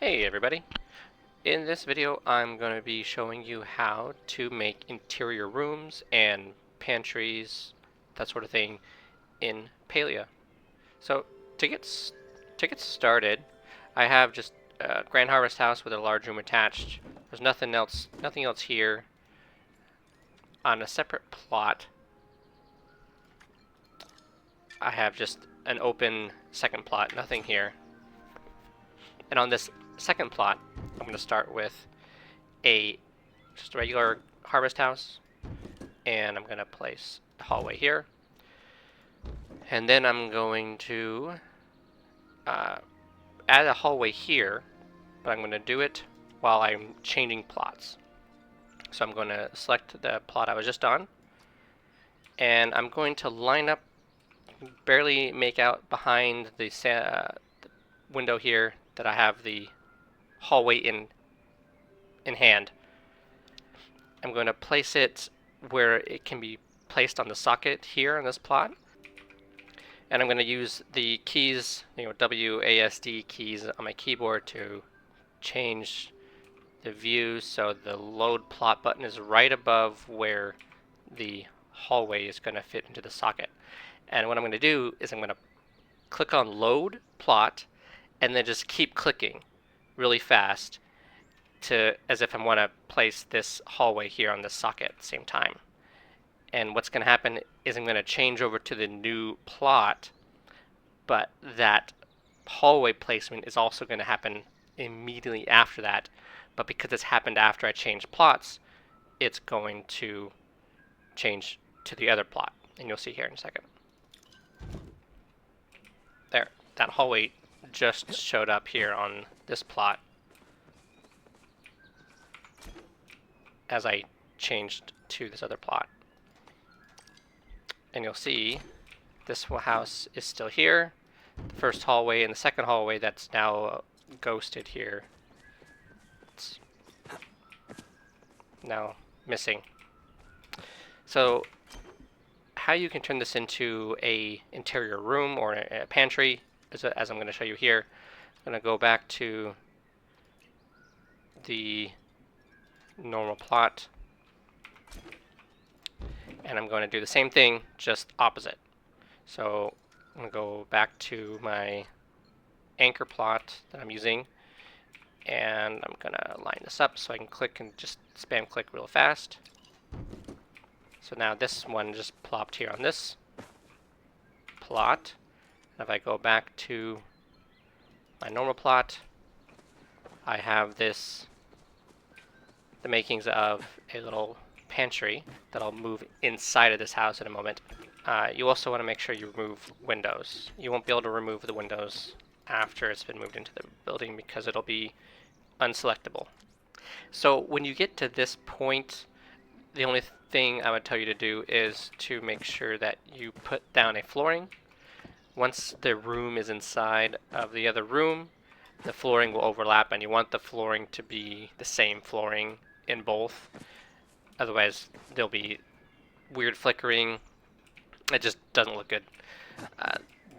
Hey everybody! In this video I'm going to be showing you how to make interior rooms and pantries, that sort of thing, in Palia. So to get started, I have just a Grand Harvest house with a large room attached. There's nothing else here. On a separate plot, I have just an open second plot, nothing here. And on this second plot, I'm going to start with just a regular harvest house, and I'm going to place a hallway here, and then I'm going to add a hallway here, but I'm going to do it while I'm changing plots. So I'm going to select the plot I was just on, and I'm going to line up, barely make out behind the window here that I have the hallway in hand. I'm going to place it where it can be placed on the socket here in this plot. And I'm going to use the keys, WASD keys on my keyboard to change the view so the load plot button is right above where the hallway is going to fit into the socket. And what I'm going to do is I'm going to click on load plot and then just keep clicking really fast as if I want to place this hallway here on the socket at the same time. And what's going to happen is I'm going to change over to the new plot, but that hallway placement is also going to happen immediately after that. But because it's happened after I change plots, it's going to change to the other plot. And you'll see here in a second. There, that hallway just showed up here on this plot as I changed to this other plot. And you'll see this house is still here. The first hallway and the second hallway that's now ghosted here. It's now missing. So how you can turn this into a interior room or a pantry, as I'm going to show you here. I'm going to go back to the normal plot, and I'm going to do the same thing, just opposite. So I'm going to go back to my anchor plot that I'm using, and I'm going to line this up so I can click and just spam click real fast. So now this one just plopped here on this plot. And if I go back to my normal plot, I have the makings of a little pantry that I'll move inside of this house in a moment. You also want to make sure you remove windows. You won't be able to remove the windows after it's been moved into the building because it'll be unselectable. So when you get to this point, the only thing I would tell you to do is to make sure that you put down a flooring. Once the room is inside of the other room, the flooring will overlap, and you want the flooring to be the same flooring in both. Otherwise, there'll be weird flickering. It just doesn't look good.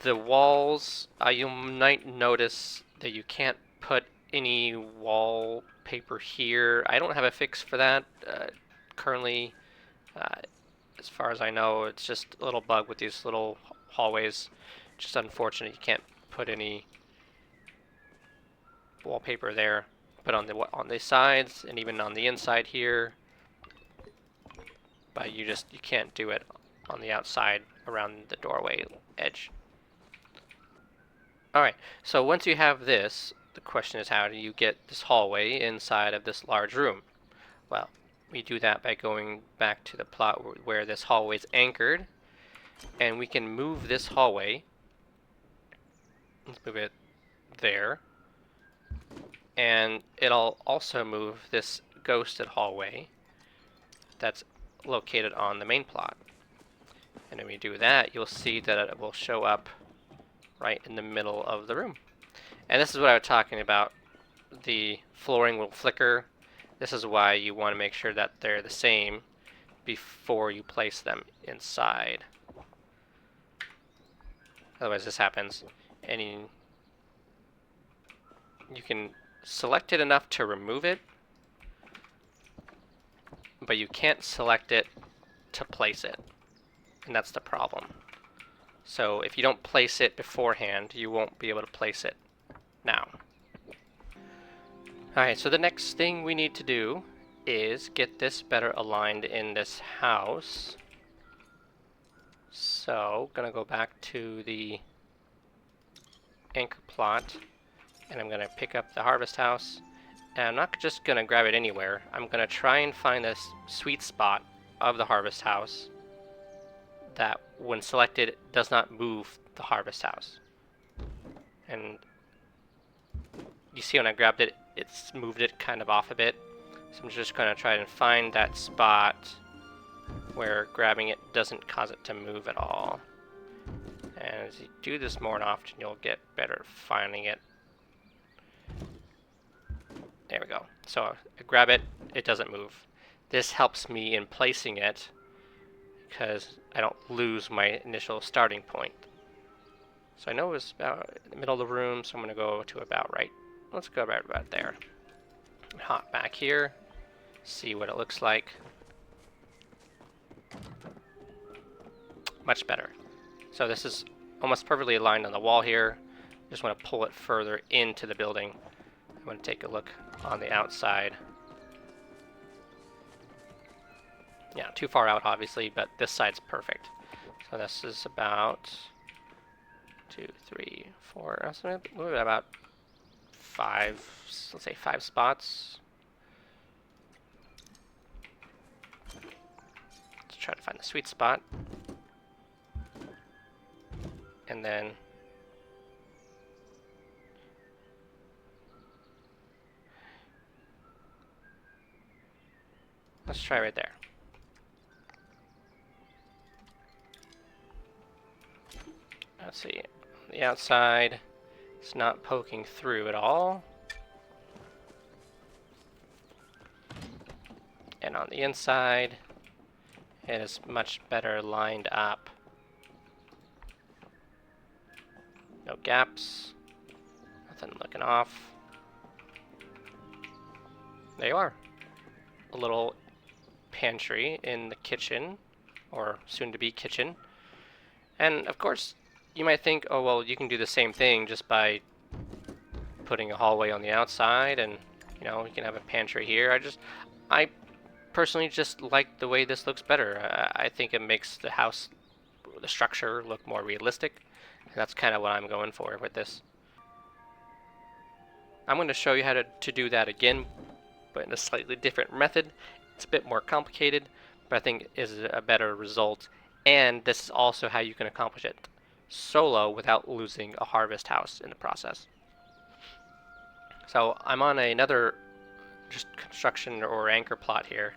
The walls, you might notice that you can't put any wallpaper here. I don't have a fix for that currently. As far as I know, it's just a little bug with these little hallways. Just unfortunate you can't put any wallpaper there. But on the sides and even on the inside here, but you can't do it on the outside around the doorway edge. Alright, so once you have this, the question is, how do you get this hallway inside of this large room? Well, we do that by going back to the plot where this hallway is anchored, and we can move this hallway. Let's move it there, and it'll also move this ghosted hallway that's located on the main plot. And when we do that, you'll see that it will show up right in the middle of the room. And this is what I was talking about. The flooring will flicker. This is why you want to make sure that they're the same before you place them inside. Otherwise this happens, and you can select it enough to remove it, but you can't select it to place it, and that's the problem. So if you don't place it beforehand, you won't be able to place it now. Alright, so the next thing we need to do is get this better aligned in this house. So, gonna go back to the anchor plot, and I'm gonna pick up the harvest house. And I'm not just gonna grab it anywhere. I'm gonna try and find this sweet spot of the harvest house that, when selected, does not move the harvest house. And you see when I grabbed it, it's moved it kind of off a bit. So I'm just gonna try and find that spot where grabbing it doesn't cause it to move at all. And as you do this more often, you'll get better at finding it. There we go. So I grab it, it doesn't move. This helps me in placing it because I don't lose my initial starting point. So I know it was about in the middle of the room, so I'm going to go to about right. Let's go right about there. Hop back here, see what it looks like. Much better. So this is almost perfectly aligned on the wall here. Just want to pull it further into the building. I want to take a look on the outside. Yeah, too far out obviously, but this side's perfect. So this is about 2, 3, 4, so about 5, let's say 5 spots. Let's try to find the sweet spot. And then let's try right there. Let's see, on the outside, it's not poking through at all. And on the inside, it is much better lined up. No gaps, nothing looking off. There you are. A little pantry in the kitchen, or soon-to-be kitchen. And of course, you might think, oh well, you can do the same thing just by putting a hallway on the outside, and you know, you can have a pantry here. I personally just like the way this looks better. I think it makes the house, the structure, look more realistic. And that's kind of what I'm going for with this. I'm going to show you how to do that again, but in a slightly different method. It's a bit more complicated, but I think is a better result. And this is also how you can accomplish it solo without losing a harvest house in the process. So I'm on another just construction or anchor plot here.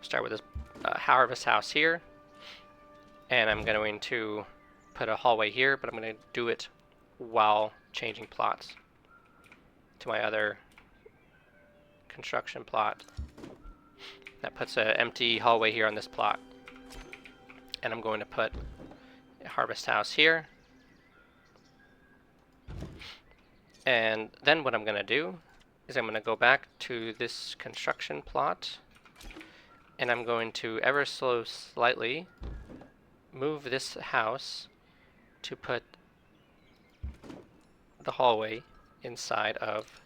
Start with this harvest house here, and I'm going to put a hallway here, but I'm going to do it while changing plots to my other construction plot. That puts an empty hallway here on this plot. And I'm going to put a harvest house here. And then what I'm going to do is I'm going to go back to this construction plot, and I'm going to ever so slightly move this house to put the hallway inside of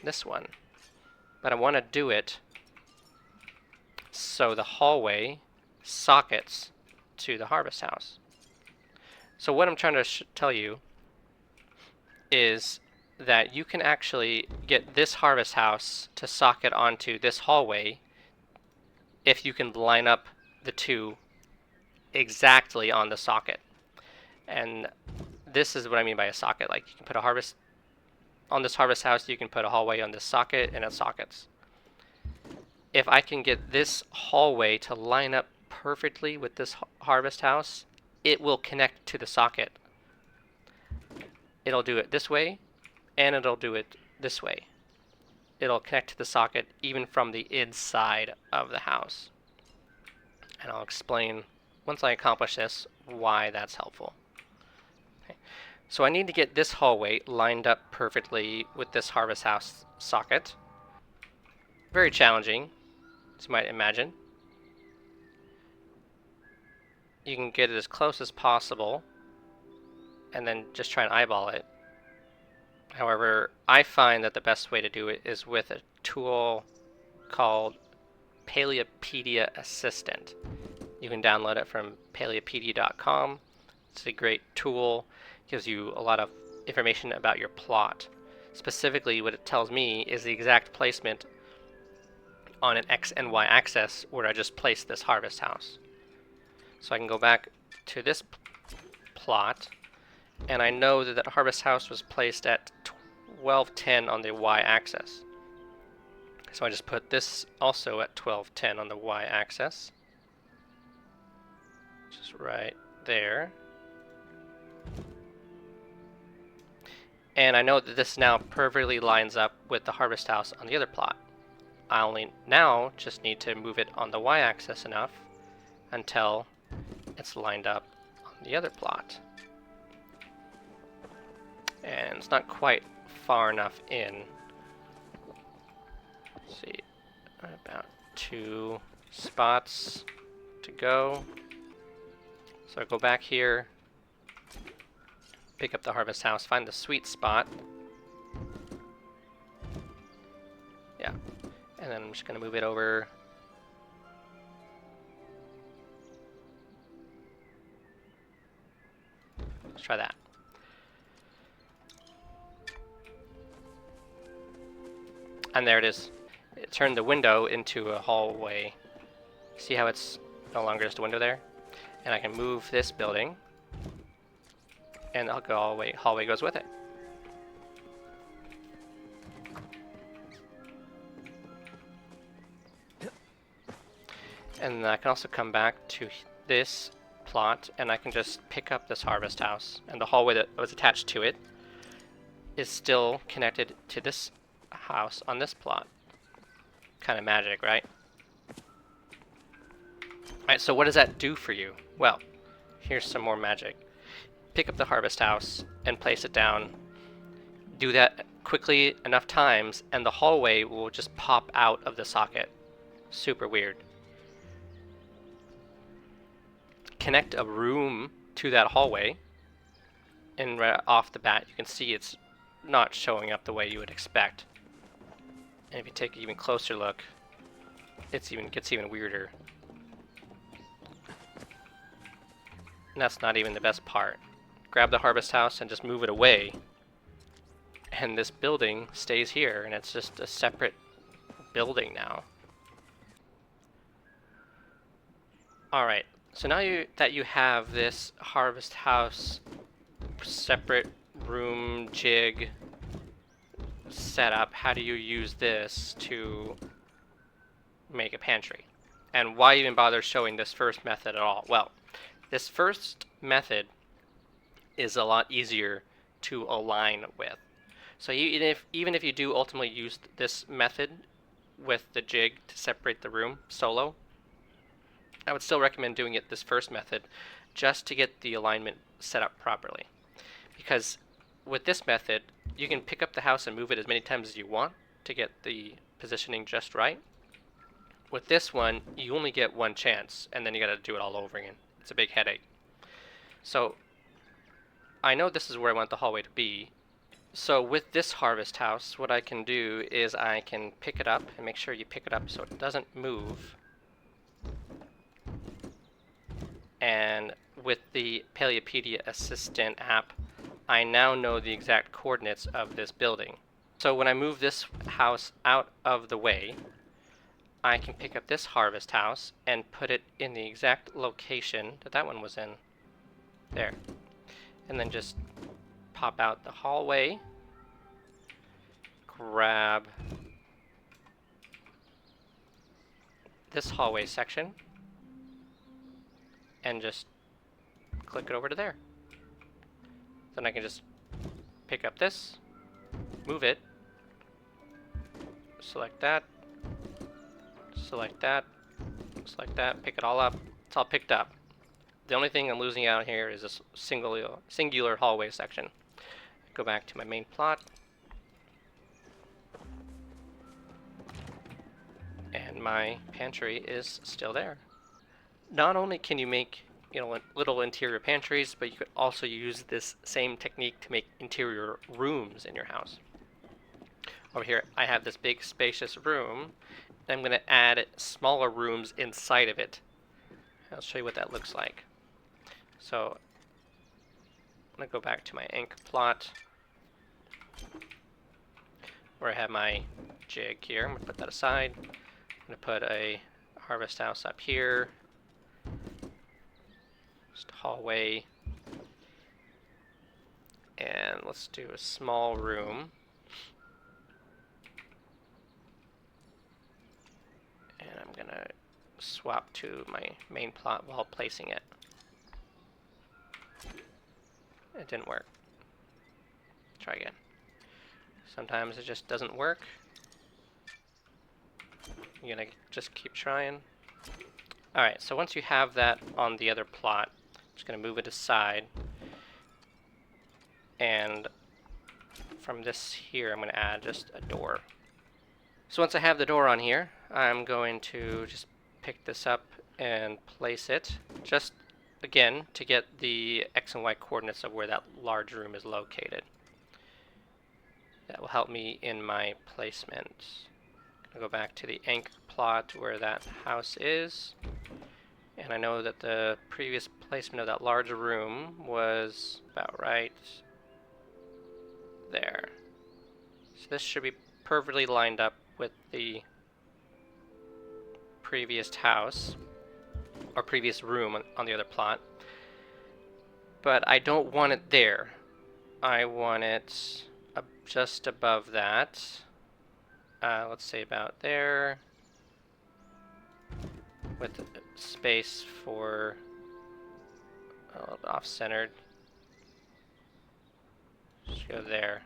this one. But I want to do it so the hallway sockets to the harvest house. So what I'm trying to tell you is that you can actually get this harvest house to socket onto this hallway if you can line up the two exactly on the socket. And this is what I mean by a socket. Like, you can put a harvest on this harvest house, you can put a hallway on this socket, and it sockets. If I can get this hallway to line up perfectly with this harvest house, it will connect to the socket. It'll do it this way, and it'll do it this way. It'll connect to the socket even from the inside of the house. And I'll explain, once I accomplish this, why that's helpful. Okay. So I need to get this hallway lined up perfectly with this harvest house socket. Very challenging, as you might imagine. You can get it as close as possible and then just try and eyeball it. However, I find that the best way to do it is with a tool called Palia Assistant. You can download it from paliapedia.com. It's a great tool. It gives you a lot of information about your plot. Specifically, what it tells me is the exact placement on an X and Y axis where I just placed this harvest house. So I can go back to this plot, and I know that that harvest house was placed at 1210 on the Y axis. So I just put this also at 1210 on the Y axis. Just right there. And I know that this now perfectly lines up with the harvest house on the other plot. I only now just need to move it on the y-axis enough until it's lined up on the other plot. And it's not quite far enough in. Let's see, about 2 spots to go. So I go back here, pick up the harvest house, find the sweet spot. Yeah, and then I'm just gonna move it over. Let's try that. And there it is. It turned the window into a hallway. See how it's no longer just a window there? And I can move this building, and I'll go all the way, hallway goes with it. And I can also come back to this plot, and I can just pick up this harvest house, and the hallway that was attached to it is still connected to this house on this plot. Kind of magic, right? Alright, so what does that do for you? Well, here's some more magic. Pick up the harvest house and place it down. Do that quickly enough times, and the hallway will just pop out of the socket. Super weird. Connect a room to that hallway, and right off the bat you can see it's not showing up the way you would expect. And if you take an even closer look, gets even weirder. And that's not even the best part. Grab the harvest house and just move it away, and this building stays here, and it's just a separate building now. Alright, so now that you have this harvest house separate room jig set up, how do you use this to make a pantry? And why even bother showing this first method at all? Well, this first method is a lot easier to align with. So even if you do ultimately use this method with the jig to separate the room solo, I would still recommend doing it this first method just to get the alignment set up properly. Because with this method, you can pick up the house and move it as many times as you want to get the positioning just right. With this one, you only get one chance, and then you gotta do it all over again. It's a big headache. So I know this is where I want the hallway to be. So with this harvest house, what I can do is I can pick it up, and make sure you pick it up so it doesn't move. And with the Palia Assistant app, I now know the exact coordinates of this building. So when I move this house out of the way, I can pick up this harvest house and put it in the exact location that that one was in. There. And then just pop out the hallway, grab this hallway section, and just click it over to there. Then I can just pick up this, move it, select that, select that, select that, pick it all up. It's all picked up. The only thing I'm losing out here is this singular hallway section. Go back to my main plot. And my pantry is still there. Not only can you make little interior pantries, but you could also use this same technique to make interior rooms in your house. Over here, I have this big spacious room, and I'm going to add smaller rooms inside of it. I'll show you what that looks like. So I'm going to go back to my anchor plot, where I have my jig here. I'm going to put that aside. I'm going to put a harvest house up here. Just a hallway. And let's do a small room. And I'm going to swap to my main plot while placing it. It didn't work. Try again. Sometimes it just doesn't work. You're gonna just keep trying. Alright, so once you have that on the other plot, I'm just gonna move it aside. And from this here, I'm gonna add just a door. So once I have the door on here, I'm going to just pick this up and place it, just again to get the X and Y coordinates of where that large room is located. That will help me in my placement. I'll go back to the anchor plot where that house is, and I know that the previous placement of that large room was about right there. So this should be perfectly lined up with the previous house, or previous room on the other plot. But I don't want it there. I want it just above that. Let's say about there, with space for a little bit off-centered. Just go there.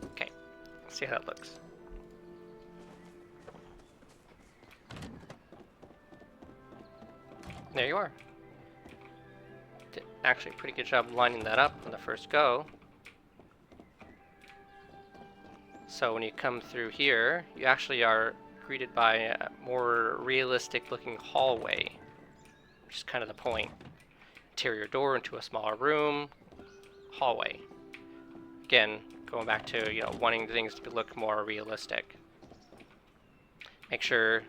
Okay, let's see how that looks. There you are. Did actually a pretty good job lining that up on the first go. So when you come through here, you actually are greeted by a more realistic looking hallway, which is kind of the point. Interior door into a smaller room, hallway. Again, going back to wanting things to look more realistic. Make sure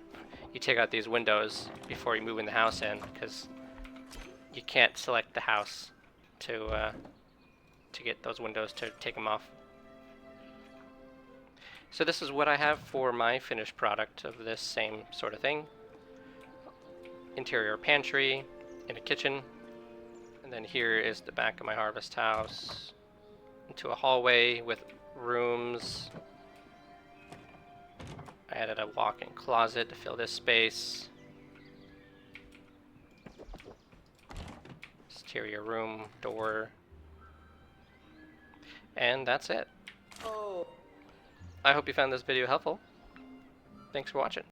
you take out these windows before you move in the house in, because you can't select the house to get those windows to take them off. So this is what I have for my finished product of this same sort of thing. Interior pantry in a kitchen, and then here is the back of my harvest house into a hallway with rooms. I added a walk-in closet to fill this space. Exterior room, door. And that's it. I hope you found this video helpful. Thanks for watching.